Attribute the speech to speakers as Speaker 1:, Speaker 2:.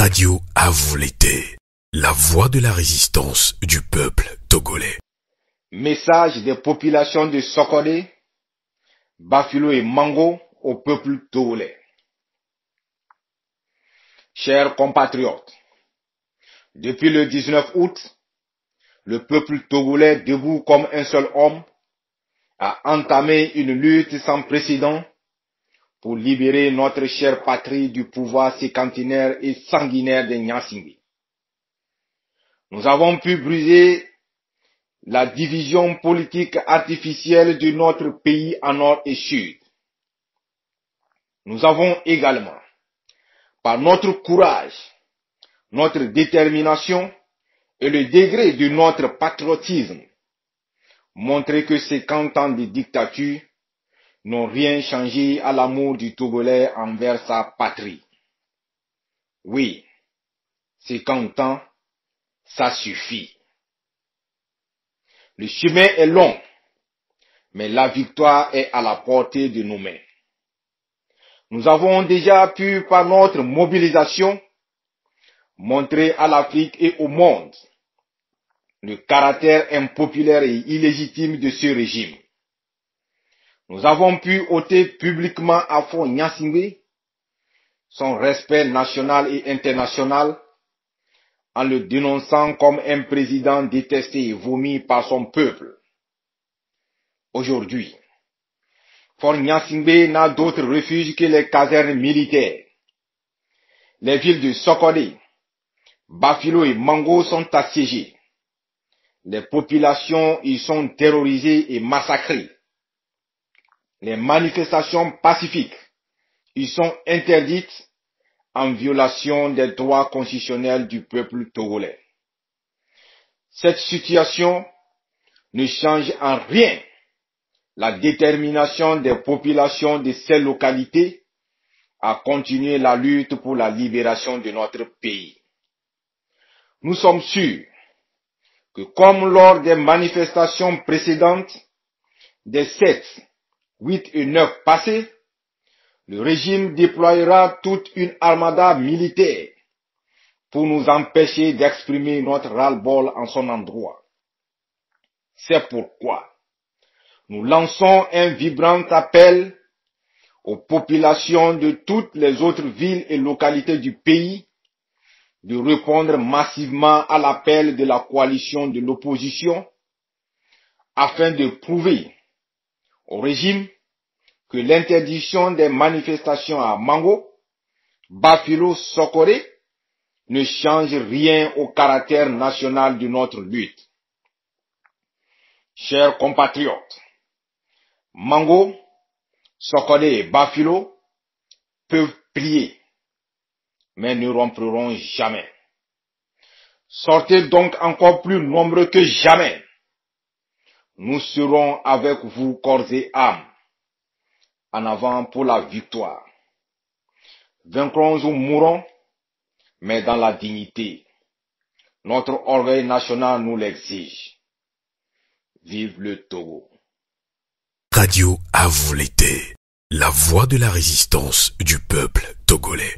Speaker 1: Radio à vous l'été, la voix de la résistance du peuple togolais.
Speaker 2: Message des populations de Sokodé, Bafilo et Mango au peuple togolais. Chers compatriotes, depuis le 19 août, le peuple togolais, debout comme un seul homme, a entamé une lutte sans précédent pour libérer notre chère patrie du pouvoir séquantinaire et sanguinaire des Nyasingbe. Nous avons pu briser la division politique artificielle de notre pays en nord et sud. Nous avons également, par notre courage, notre détermination et le degré de notre patriotisme, montré que ces 50 ans de dictature n'ont rien changé à l'amour du Togolais envers sa patrie. Oui, 50 ans, ça suffit. Le chemin est long, mais la victoire est à la portée de nos mains. Nous avons déjà pu, par notre mobilisation, montrer à l'Afrique et au monde le caractère impopulaire et illégitime de ce régime. Nous avons pu ôter publiquement à Faure Gnassingbé son respect national et international en le dénonçant comme un président détesté et vomi par son peuple. Aujourd'hui, Faure Gnassingbé n'a d'autre refuge que les casernes militaires. Les villes de Sokodé, Bafilo et Mango sont assiégées. Les populations y sont terrorisées et massacrées. Les manifestations pacifiques y sont interdites en violation des droits constitutionnels du peuple togolais. Cette situation ne change en rien la détermination des populations de ces localités à continuer la lutte pour la libération de notre pays. Nous sommes sûrs que comme lors des manifestations précédentes des 7, 8 et 9 passés, le régime déployera toute une armada militaire pour nous empêcher d'exprimer notre ras-le-bol en son endroit. C'est pourquoi nous lançons un vibrant appel aux populations de toutes les autres villes et localités du pays de répondre massivement à l'appel de la coalition de l'opposition afin de prouver au régime que l'interdiction des manifestations à Mango, Bafilo, Sokodé ne change rien au caractère national de notre lutte. Chers compatriotes, Mango, Sokodé et Bafilo peuvent plier, mais ne rompront jamais. Sortez donc encore plus nombreux que jamais. Nous serons avec vous corps et âme. En avant pour la victoire. Vaincrons ou mourons, mais dans la dignité. Notre orgueil national nous l'exige. Vive le Togo.
Speaker 1: Radio à vous l'été, la voix de la résistance du peuple togolais.